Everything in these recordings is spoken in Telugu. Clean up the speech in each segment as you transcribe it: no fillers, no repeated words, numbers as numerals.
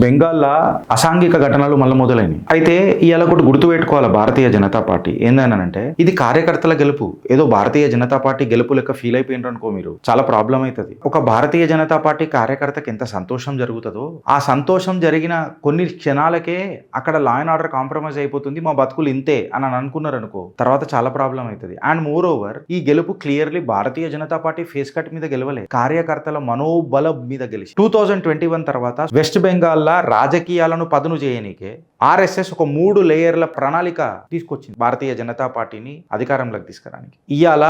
బెంగాల్లో అసాంఘిక ఘటనలు మళ్ళీ మొదలైనవి. అయితే ఇవాళ ఒకటి గుర్తుపెట్టుకోవాలి భారతీయ జనతా పార్టీ ఏందనంటే ఇది కార్యకర్తల గెలుపు. ఏదో భారతీయ జనతా పార్టీ గెలుపు లెక్క ఫీల్ అయిపోయినారు అనుకో మీరు, చాలా ప్రాబ్లం అవుతుంది. ఒక భారతీయ జనతా పార్టీ కార్యకర్తకి ఎంత సంతోషం జరుగుతుందో ఆ సంతోషం జరిగిన కొన్ని క్షణాలకే అక్కడ లా అండ్ ఆర్డర్ కాంప్రమైజ్ అయిపోతుంది. మా బతుకులు ఇంతే అని అనుకున్నారు అనుకో, తర్వాత చాలా ప్రాబ్లం అవుతుంది. అండ్ మోర్ ఓవర్ ఈ గెలుపు క్లియర్లీ భారతీయ జనతా పార్టీ ఫేస్ కట్ మీద గెలవలే, కార్యకర్తల మనోబలం మీద గెలిచి 2021 తర్వాత వెస్ట్ బెంగాల్ రాజకీయాలను పదును చేయనీకే ఆర్ఎస్ఎస్ ఒక 3 లేయర్ల ప్రణాళిక తీసుకొచ్చింది భారతీయ జనతా పార్టీని అధికారంలోకి తీసుకురానికి. ఇవాళ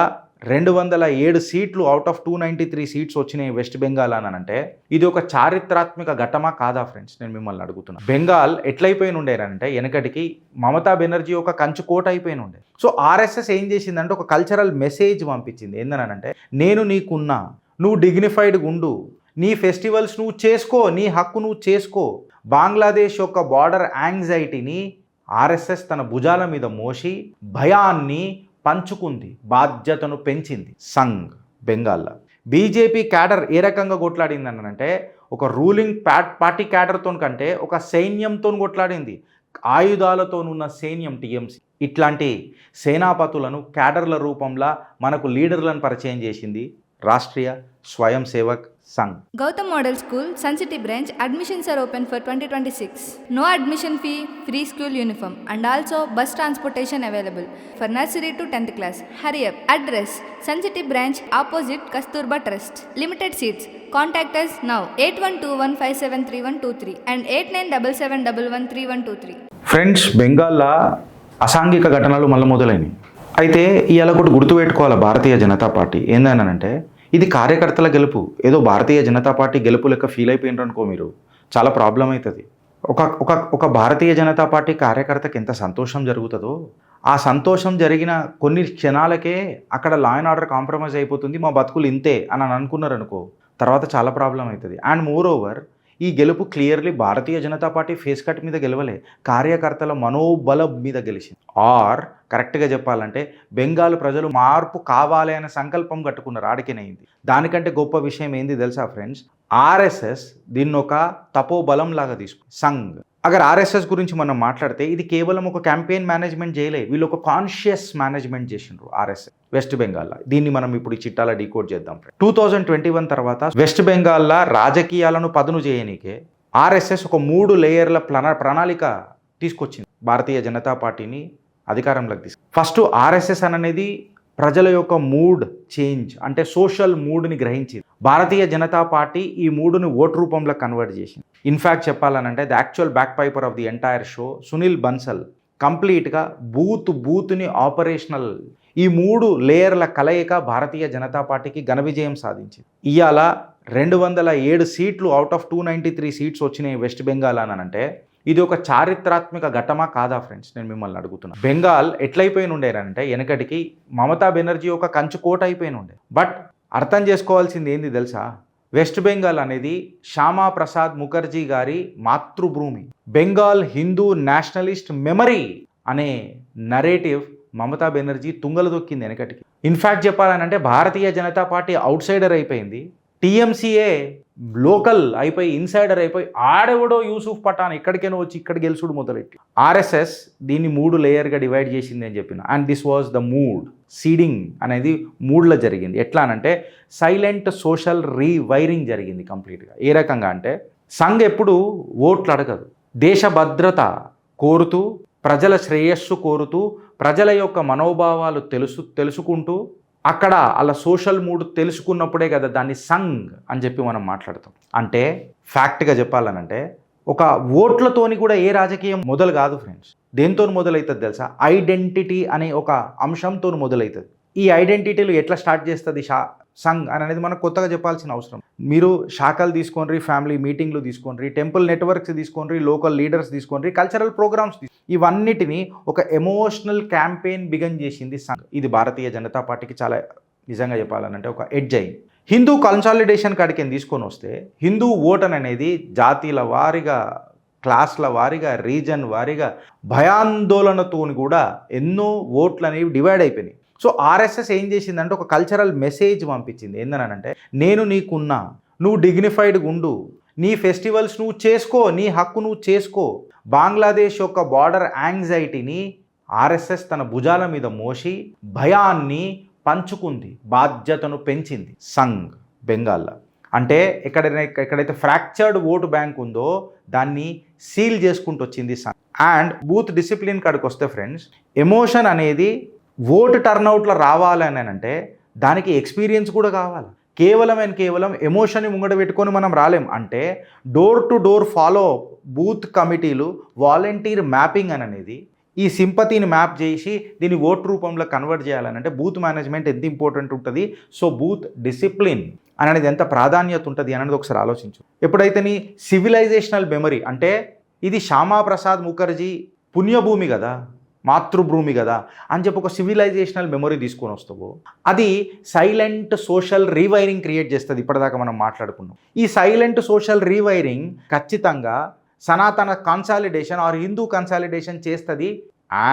207 సీట్లు అవుట్ ఆఫ్ 293 సీట్స్ వచ్చినాయి వెస్ట్ బెంగాల్ అని అంటే ఇది ఒక చారిత్రాత్మక ఘట్టమా కాదా ఫ్రెండ్స్? నేను మిమ్మల్ని అడుగుతున్నా. బెంగాల్ ఎట్లయిపోయిన ఉండేనంటే వెనకటికి మమతా బెనర్జీ ఒక కంచు కోట అయిపోయిన ఉండే. సో ఆర్ఎస్ఎస్ ఏం చేసిందంటే ఒక కల్చరల్ మెసేజ్ పంపించింది. ఏందనంటే నేను నీకున్నా, నువ్వు డిగ్నిఫైడ్గా ఉండు, నీ ఫెస్టివల్స్ నువ్వు చేసుకో, నీ హక్కు నువ్వు చేసుకో. బంగ్లాదేశ్ యొక్క బార్డర్ యాంగ్జైటీని ఆర్ఎస్ఎస్ తన భుజాల మీద మోసి భయాన్ని పంచుకుంది, బాధ్యతను పెంచింది. సంఘ్ బెంగాల్లో బీజేపీ క్యాడర్ ఏ రకంగా కొట్లాడింది అంటే ఒక రూలింగ్ పార్టీ క్యాడర్తో కంటే ఒక సైన్యంతో కొట్లాడింది. ఆయుధాలతోనున్న సైన్యం టీఎంసీ. ఇట్లాంటి సేనాపతులను క్యాడర్ల రూపంలో మనకు లీడర్లను పరిచయం చేసింది రాష్ట్రీయ స్వయం Sevak Sangh. Gautam Model School, Sun City branch. Admissions are open for 2026. No admission fee, free school uniform and also bus transportation available for nursery to 10th class. Hurry up. Address: Sun City branch opposite Kasturba Trust. Limited seats. Contact us now 8121573123 and 8977113123. Friends, బెంగాల్లో అసాంఘిక ఘటనలు మళ్ళీ మొదలైనవి. అయితే ఇవాళ ఒకటి గుర్తుపెట్టుకోవాలి భారతీయ జనతా పార్టీ ఏందనంటే ఇది కార్యకర్తల గెలుపు. ఏదో భారతీయ జనతా పార్టీ గెలుపు లెక్క ఫీల్ అయిపోయినారు అనుకో మీరు, చాలా ప్రాబ్లం అవుతుంది. ఒక భారతీయ జనతా పార్టీ కార్యకర్తకి ఎంత సంతోషం జరుగుతుందో ఆ సంతోషం జరిగిన కొన్ని క్షణాలకే అక్కడ లా అండ్ ఆర్డర్ కాంప్రమైజ్ అయిపోతుంది. మా బతుకులు ఇంతే అని అనుకున్నారు అనుకో, తర్వాత చాలా ప్రాబ్లం అవుతుంది. అండ్ మోర్ ఓవర్ ఈ గెలుపు క్లియర్లీ భారతీయ జనతా పార్టీ ఫేస్ కట్ మీద గెలవలే, కార్యకర్తల మనోబలం మీద గెలిచింది. ఆర్ కరెక్ట్గా చెప్పాలంటే బెంగాల్ ప్రజలు మార్పు కావాలి అనే సంకల్పం కట్టుకున్నారు, ఆడికినైంది. దానికంటే గొప్ప విషయం ఏంది తెలుసా ఫ్రెండ్స్? ఆర్ఎస్ఎస్ దీన్ని ఒక తపోబలం లాగా తీసుకుంది. సంఘ్ అగర్ ఆర్ఎస్ఎస్ గురించి మనం మాట్లాడితే ఇది కేవలం ఒక క్యాంపెయిన్ మేనేజ్మెంట్ చేయలే, వీళ్ళు ఒక కాన్షియస్ మేనేజ్మెంట్ చేసిండ్రు ఆర్ఎస్ఎస్ వెస్ట్ బెంగాల్లో. దీన్ని మనం ఇప్పుడు ఈ చిట్టాల డీకోడ్ చేద్దాం. 2021 తర్వాత వెస్ట్ బెంగాల్లో రాజకీయాలను పదును చేయనీకే ఆర్ఎస్ఎస్ ఒక 3 లేయర్ల ప్రణాళిక తీసుకొచ్చింది భారతీయ జనతా పార్టీని అధికారంలోకి తీసుకు. ఫస్ట్ ఆర్ఎస్ఎస్ అనేది ప్రజల యొక్క మూడ్ చేంజ్ అంటే సోషల్ మూడ్ని గ్రహించింది. భారతీయ జనతా పార్టీ ఈ మూడుని ఓటు రూపంలో కన్వర్ట్ చేసింది. ఇన్ఫ్యాక్ట్ చెప్పాలనంటే the actual back piper of the entire show Sunil Bansal కంప్లీట్గా బూత్ని ఆపరేషనల్ ఈ 3 లేయర్ల కలయిక భారతీయ జనతా పార్టీకి ఘన విజయం సాధించింది. ఇవాళ 207 సీట్లు అవుట్ ఆఫ్ 293 సీట్స్ వచ్చినాయి వెస్ట్ బెంగాల్ అని అంటే ఇది ఒక చారిత్రాత్మక ఘట్టమా కాదా ఫ్రెండ్స్? నేను మిమ్మల్ని అడుగుతున్నా. బెంగాల్ ఎట్లయిపోయిన ఉండేనంటే వెనకటికి మమతా బెనర్జీ ఒక కంచు కోట అయిపోయిన ఉండే. బట్ అర్థం చేసుకోవాల్సింది ఏంది తెలుసా? వెస్ట్ బెంగాల్ అనేది శ్యామా ప్రసాద్ ముఖర్జీ గారి మాతృభూమి. బెంగాల్ హిందూ నేషనలిస్ట్ మెమరీ అనే నరేటివ్ మమతా బెనర్జీ తుంగలు దొక్కింది వెనకటికి. ఇన్ఫ్యాక్ట్ చెప్పాలనంటే భారతీయ జనతా పార్టీ అవుట్ సైడర్ అయిపోయింది, టీఎంసీఏ లోకల్ అయిపోయి ఇన్సైడర్ అయిపోయి ఆడెవడో యూసుఫ్ పఠాన్ ఎక్కడికైనా వచ్చి ఇక్కడ గెలుచుడు మొదలెట్టి ఆర్ఎస్ఎస్ దీన్ని 3 లేయర్గా డివైడ్ చేసింది అని చెప్పిన. And this was the mood. Seeding అనేది 3లో జరిగింది. ఎట్లా అంటే సైలెంట్ సోషల్ రీవైరింగ్ జరిగింది కంప్లీట్గా. ఏ రకంగా అంటే సంఘ్ ఎప్పుడు ఓట్లు అడగదు, దేశ భద్రత కోరుతూ ప్రజల శ్రేయస్సు కోరుతూ ప్రజల యొక్క మనోభావాలు తెలుసుకుంటూ అక్కడ అలా సోషల్ మూడ్ తెలుసుకున్నప్పుడే కదా దాన్ని సంఘ్ అని చెప్పి మనం మాట్లాడతాం. అంటే ఫ్యాక్ట్గా చెప్పాలనంటే ఒక ఓట్లతోని కూడా ఏ రాజకీయం మొదలు కాదు ఫ్రెండ్స్. దేంతో మొదలవుతుంది తెలుసా? ఐడెంటిటీ అనే ఒక అంశంతో మొదలవుతుంది. ఈ ఐడెంటిటీలు ఎట్లా స్టార్ట్ చేస్తుంది సంఘ్ అని అనేది మనకు కొత్తగా చెప్పాల్సిన అవసరం. మీరు శాఖలు తీసుకోండి, ఫ్యామిలీ మీటింగ్లు తీసుకోండి, టెంపుల్ నెట్వర్క్స్ తీసుకోండి, లోకల్ లీడర్స్ తీసుకోండి, కల్చరల్ ప్రోగ్రామ్స్ ఇవన్నిటిని ఒక ఎమోషనల్ క్యాంపెయిన్ బిగన్ చేసింది సంఘ్. ఇది భారతీయ జనతా పార్టీకి చాలా నిజంగా చెప్పాలనంటే ఒక ఎడ్జ్ అయింది. హిందూ కన్సాలిడేషన్ కాడికి తీసుకొని వస్తే హిందూ ఓట్ అనేది జాతీయుల వారీగా, క్లాస్ల వారీగా, రీజన్ వారీగా భయాందోళనతో కూడా ఎన్నో ఓట్లు అనేవి డివైడ్ అయిపోయినాయి. సో ఆర్ఎస్ఎస్ ఏం చేసిందంటే ఒక కల్చరల్ మెసేజ్ పంపించింది. ఏందనంటే నేను నీకున్నా, నువ్వు డిగ్నిఫైడ్గా ఉండు, నీ ఫెస్టివల్స్ నువ్వు చేసుకో, నీ హక్కు నువ్వు చేసుకో. బంగ్లాదేశ్ యొక్క బార్డర్ యాంగ్జైటీని ఆర్ఎస్ఎస్ తన భుజాల మీద మోసి భయాన్ని పంచుకుంది, బాధ్యతను పెంచింది సంఘ్ బెంగాల్లో. అంటే ఎక్కడైతే ఫ్రాక్చర్డ్ ఓటు బ్యాంక్ ఉందో దాన్ని సీల్ చేసుకుంటూ వచ్చింది సంఘ్. అండ్ బూత్ డిసిప్లిన్ కాడికి వస్తే ఫ్రెండ్స్, ఎమోషన్ అనేది ఓటు టర్నౌట్లో రావాలని అంటే దానికి ఎక్స్పీరియన్స్ కూడా కావాలి. కేవలం ఎమోషన్ని ముంగట పెట్టుకొని మనం రాలేం. అంటే door to door follow booth కమిటీలు, వాలంటీర్ మ్యాపింగ్ అనేది ఈ సింపతిని మ్యాప్ చేసి దీన్ని ఓటు రూపంలో కన్వర్ట్ చేయాలని అంటే బూత్ మేనేజ్మెంట్ ఎంత ఇంపార్టెంట్ ఉంటుంది. సో బూత్ డిసిప్లిన్ అనేది ఎంత ప్రాధాన్యత ఉంటుంది అనేది ఒకసారి ఆలోచించు. ఎప్పుడైతే నీ సివిలైజేషనల్ మెమరీ, అంటే ఇది శ్యామాప్రసాద్ ముఖర్జీ పుణ్యభూమి కదా, మాతృభూమి కదా అని చెప్పి ఒక సివిలైజేషనల్ మెమరీ తీసుకొని వస్తావో అది సైలెంట్ సోషల్ రీవైరింగ్ క్రియేట్ చేస్తుంది. ఇప్పటిదాకా మనం మాట్లాడుకున్నాం. ఈ సైలెంట్ సోషల్ రీవైరింగ్ ఖచ్చితంగా సనాతన కన్సాలిడేషన్ ఆర్ హిందూ కన్సాలిడేషన్ చేస్తుంది.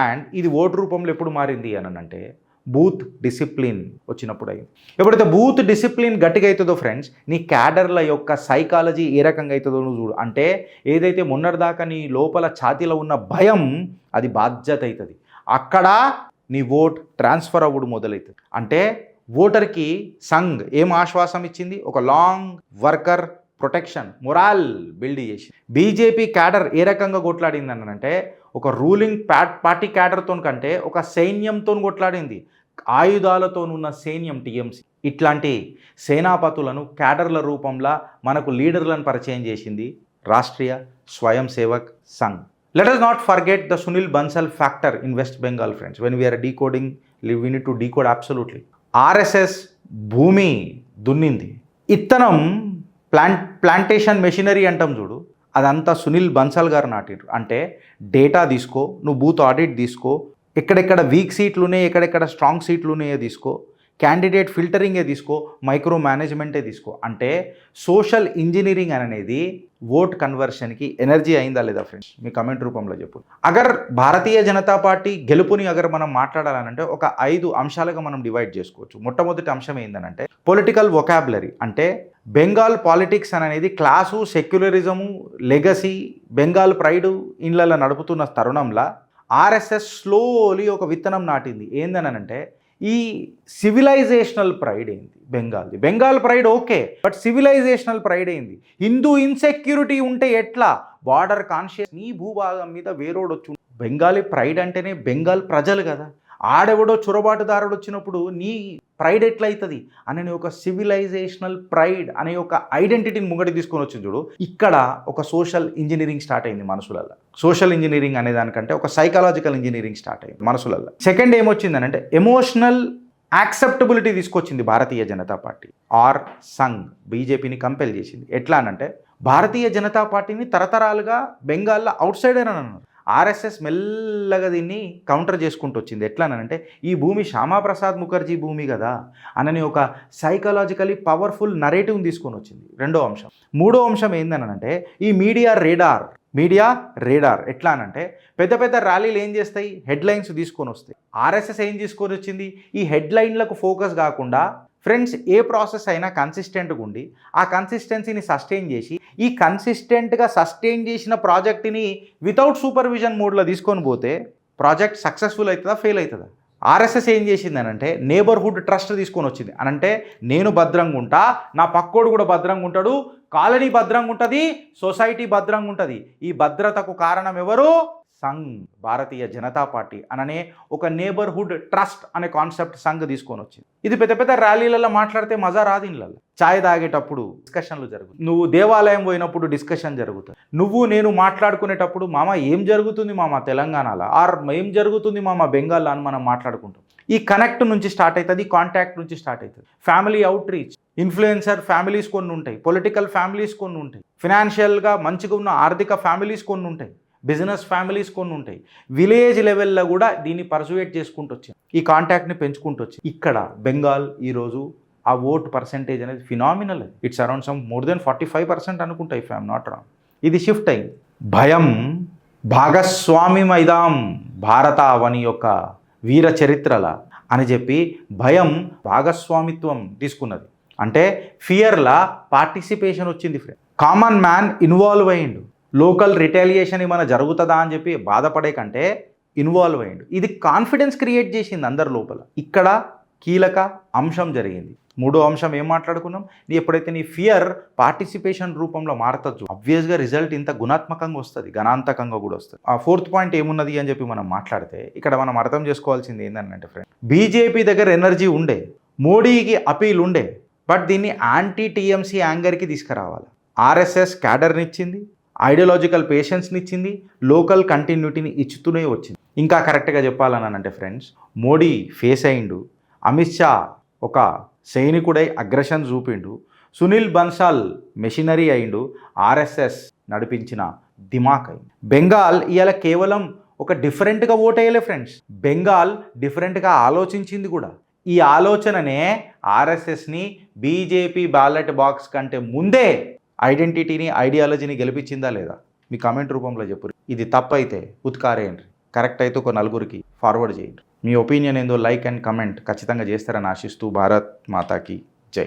అండ్ ఇది ఓటు రూపంలో ఎప్పుడు మారింది అని అంటే బూత్ డిసిప్లిన్ వచ్చినప్పుడు అయింది. ఎప్పుడైతే బూత్ డిసిప్లిన్ గట్టిగా అవుతుందో ఫ్రెండ్స్, నీ క్యాడర్ల యొక్క సైకాలజీ ఏ రకంగా అవుతుందో నువ్వు చూడు. అంటే ఏదైతే మొన్నటిదాకా నీ లోపల ఛాతీలో ఉన్న భయం అది బాధ్యత అవుతుంది. అక్కడ నీ ఓట్ ట్రాన్స్ఫర్ అవ్వడం మొదలవుతుంది. అంటే ఓటర్కి సంఘ్ ఏం ఆశ్వాసం ఇచ్చింది? ఒక లాంగ్ వర్కర్ ప్రొటెక్షన్, మొరాల్ బిల్డ్ చేసి. బీజేపీ క్యాడర్ ఏ రకంగా కొట్లాడింది అంటే ఒక రూలింగ్ పార్టీ క్యాడర్తో కంటే ఒక సైన్యంతో కొట్లాడింది. ఆయుధాలతోనున్న సైన్యం టీఎంసీ. ఇట్లాంటి సేనాపతులను క్యాడర్ల రూపంలో మనకు లీడర్లను పరిచయం చేసింది రాష్ట్రీయ స్వయం Sevak Sangh. Let us not forget the Sunil Bansal factor in West Bengal, friends. When we are decoding, we need to decode absolutely. RSS భూమి దున్నింది. ఇత్తనం ప్లాంటేషన్ మెషినరీ అంటాం చూడు, అదంతా సునీల్ బన్సాల్ గారు నాటిరు. అంటే డేటా తీసుకో, నువ్వు బూత్ ఆడిట్ తీసుకో, ఎక్కడెక్కడ వీక్ సీట్లు ఉన్నాయి, ఎక్కడెక్కడ స్ట్రాంగ్ సీట్లు ఉన్నాయో తీసుకో, క్యాండిడేట్ ఫిల్టరింగే తీసుకో, మైక్రో మేనేజ్మెంటే తీసుకో. అంటే సోషల్ ఇంజనీరింగ్ అనేది ఓట్ కన్వర్షన్కి ఎనర్జీ అయిందా లేదా ఫ్రెండ్స్? మీ కమెంట్ రూపంలో చెప్పు. అగర్ భారతీయ జనతా పార్టీ గెలుపుని అగర్ మనం మాట్లాడాలనంటే ఒక 5 అంశాలుగా మనం డివైడ్ చేసుకోవచ్చు. మొట్టమొదటి అంశం ఏంటంటే పొలిటికల్ వొకాబులరీ. అంటే బెంగాల్ పాలిటిక్స్ అనేది class, secularism, legacy, Bengal pride ఇళ్ళల్లో నడుపుతున్న తరుణంలో ఆర్ఎస్ఎస్ స్లోలీ ఒక విత్తనం నాటింది. ఏందనంటే ఈ సివిలైజేషనల్ ప్రైడ్ ఏంది బెంగాల్ది? Bengal pride okay, but civilisational pride ఏంది? హిందూ ఇన్సెక్యూరిటీ ఉంటే ఎట్లా? బార్డర్ కాన్షియస్, నీ భూభాగం మీద వేరోడొచ్చు. బెంగాలీ ప్రైడ్ అంటేనే బెంగాల్ ప్రజలు కదా. ఆడెవడో చొరబాటుదారుడు వచ్చినప్పుడు నీ ప్రైడ్ ఎట్లయితుంది అనే ఒక సివిలైజేషనల్ ప్రైడ్ అనే ఒక ఐడెంటిటీని ముంగటి తీసుకొని వచ్చింది చూడు. ఇక్కడ ఒక సోషల్ ఇంజనీరింగ్ స్టార్ట్ అయింది మనసులలో. సోషల్ ఇంజనీరింగ్ అనే దానికంటే ఒక సైకలాజికల్ ఇంజనీరింగ్ స్టార్ట్ అయింది మనసులలో. సెకండ్ ఏమొచ్చిందనంటే ఎమోషనల్ యాక్సెప్టబిలిటీ తీసుకొచ్చింది భారతీయ జనతా పార్టీ ఆర్ సంఘ్. బీజేపీని కంపెల్ చేసింది. ఎట్లా అనంటే భారతీయ జనతా పార్టీని తరతరాలుగా బెంగాల్లో అవుట్ సైడర్ అని అన్నారు. ఆర్ఎస్ఎస్ మెల్లగా దీన్ని కౌంటర్ చేసుకుంటూ వచ్చింది. ఎట్లా అంటే ఈ భూమి శ్యామాప్రసాద్ ముఖర్జీ భూమి కదా అనని ఒక సైకలాజికలీ పవర్ఫుల్ నరేటివ్ని తీసుకొని వచ్చింది. రెండో అంశం. మూడో అంశం ఏందనంటే ఈ మీడియా రేడార్ ఎట్లా అనంటే పెద్ద పెద్ద ర్యాలీలు ఏం చేస్తాయి? హెడ్లైన్స్ తీసుకొని వస్తాయి. ఆర్ఎస్ఎస్ ఏం తీసుకొని వచ్చింది? ఈ హెడ్లైన్లకు ఫోకస్ కాకుండా ఫ్రెండ్స్ ఏ ప్రాసెస్ అయినా కన్సిస్టెంట్గా ఉండి ఆ కన్సిస్టెన్సీని సస్టైన్ చేసి ఈ కన్సిస్టెంట్గా సస్టైన్ చేసిన ప్రాజెక్ట్ని వితౌట్ సూపర్విజన్ మోడ్లో తీసుకొని పోతే ప్రాజెక్ట్ సక్సెస్ఫుల్ అవుతుందా, ఫెయిల్ అవుతుందా? ఆర్ఎస్ఎస్ ఏం చేసిందనంటే నేబర్హుడ్ ట్రస్ట్ తీసుకొని వచ్చింది. అనంటే నేను భద్రంగా ఉంటా, నా పక్కోడు కూడా భద్రంగా ఉంటాడు, కాలనీ భద్రంగా ఉంటుంది, సొసైటీ భద్రంగా ఉంటుంది. ఈ భద్రతకు కారణం ఎవరు? సంఘ్, భారతీయ జనతా పార్టీ అననే ఒక నేబర్హుడ్ ట్రస్ట్ అనే కాన్సెప్ట్ సంఘ్ తీసుకొని వచ్చింది. ఇది పెద్ద పెద్ద ర్యాలీలలో మాట్లాడితే మజా రాదు. ఇళ్ళల్లో ఛాయ్ తాగేటప్పుడు డిస్కషన్లు జరుగుతాయి, నువ్వు దేవాలయం పోయినప్పుడు డిస్కషన్ జరుగుతుంది, నువ్వు నేను మాట్లాడుకునేటప్పుడు మామ ఏం జరుగుతుంది మామ తెలంగాణలో ఆర్ ఏం జరుగుతుంది మామ బెంగాల్లో అని మనం మాట్లాడుకుంటాం. ఈ కనెక్ట్ నుంచి స్టార్ట్ అవుతుంది, కాంటాక్ట్ నుంచి స్టార్ట్ అవుతుంది. Family out reach, influencer families కొన్ని ఉంటాయి, పొలిటికల్ ఫ్యామిలీస్ కొన్ని ఉంటాయి, ఫినాన్షియల్గా మంచిగా ఉన్న ఆర్థిక ఫ్యామిలీస్ కొన్ని ఉంటాయి, బిజినెస్ ఫ్యామిలీస్ కొన్ని ఉంటాయి. విలేజ్ లెవెల్లో కూడా దీన్ని పర్సువేట్ చేసుకుంటూ వచ్చింది, ఈ కాంటాక్ట్ని పెంచుకుంటూ వచ్చింది. ఇక్కడ బెంగాల్ ఈరోజు ఆ ఓట్ పర్సెంటేజ్ అనేది phenomenal. It's around some more than 45% అనుకుంటా, ఇఫ్ ఐఎమ్ నాట్ రాంగ్. ఇది షిఫ్ట్ అయింది. భయం భాగస్వామ్యమైదాం భారత అవని యొక్క వీర చరిత్రల అని చెప్పి భయం భాగస్వామిత్వం తీసుకున్నది. అంటే ఫియర్లా పార్టిసిపేషన్ వచ్చింది ఫ్రెండ్. కామన్ మ్యాన్ ఇన్వాల్వ్ అయ్యిండు. లోకల్ రిటాలియేషన్ ఏమైనా జరుగుతుందా అని చెప్పి బాధపడే కంటే ఇన్వాల్వ్ అయ్యిండు. ఇది కాన్ఫిడెన్స్ క్రియేట్ చేసింది అందరి లోపల. ఇక్కడ కీలక అంశం జరిగింది. మూడో అంశం ఏం మాట్లాడుకున్నాం, ఎప్పుడైతే నీ ఫియర్ పార్టిసిపేషన్ రూపంలో మారతచ్చు, అబ్వియస్గా రిజల్ట్ ఇంత గుణాత్మకంగా వస్తుంది, గణాంతకంగా కూడా వస్తుంది. ఆ ఫోర్త్ పాయింట్ ఏమున్నది అని చెప్పి మనం మాట్లాడితే ఇక్కడ మనం అర్థం చేసుకోవాల్సింది ఏంటంటే ఫ్రెండ్, బీజేపీ దగ్గర ఎనర్జీ ఉండే, మోడీకి అపీల్ ఉండే, బట్ దీన్ని యాంటీ టీఎంసీ యాంగర్కి తీసుకురావాలి. ఆర్ఎస్ఎస్ క్యాడర్నిచ్చింది, ఐడియాలజికల్ పేషెన్స్ని ఇచ్చింది, లోకల్ కంటిన్యూటీని ఇచ్చుతూనే వచ్చింది. ఇంకా కరెక్ట్గా చెప్పాలని అంటే ఫ్రెండ్స్, మోడీ ఫేస్ అయిండు, అమిత్ షా ఒక సైనికుడై అగ్రెషన్ చూపిండు, సునీల్ బన్సాల్ మెషినరీ అయిండు, ఆర్ఎస్ఎస్ నడిపించిన దిమాక్ అయింది. బెంగాల్ ఇవాళ కేవలం ఒక డిఫరెంట్గా ఓట్ అయ్యలే ఫ్రెండ్స్, బెంగాల్ డిఫరెంట్గా ఆలోచించింది కూడా. ఈ ఆలోచననే ఆర్ఎస్ఎస్ని బీజేపీ బ్యాలెట్ బాక్స్ కంటే ముందే ఐడెంటిటీని, ఐడియాలజీని గెలిపించిందా లేదా? మీ కామెంట్ రూపంలో చెప్పు. ఇది తప్పైతే ఉత్కారేయండి, కరెక్ట్ అయితే ఒక నలుగురికి ఫార్వర్డ్ చేయండి. మీ ఒపీనియన్ ఏందో లైక్ అండ్ కమెంట్ ఖచ్చితంగా చేస్తారని ఆశిస్తూ భారత్ మాతాకి జై.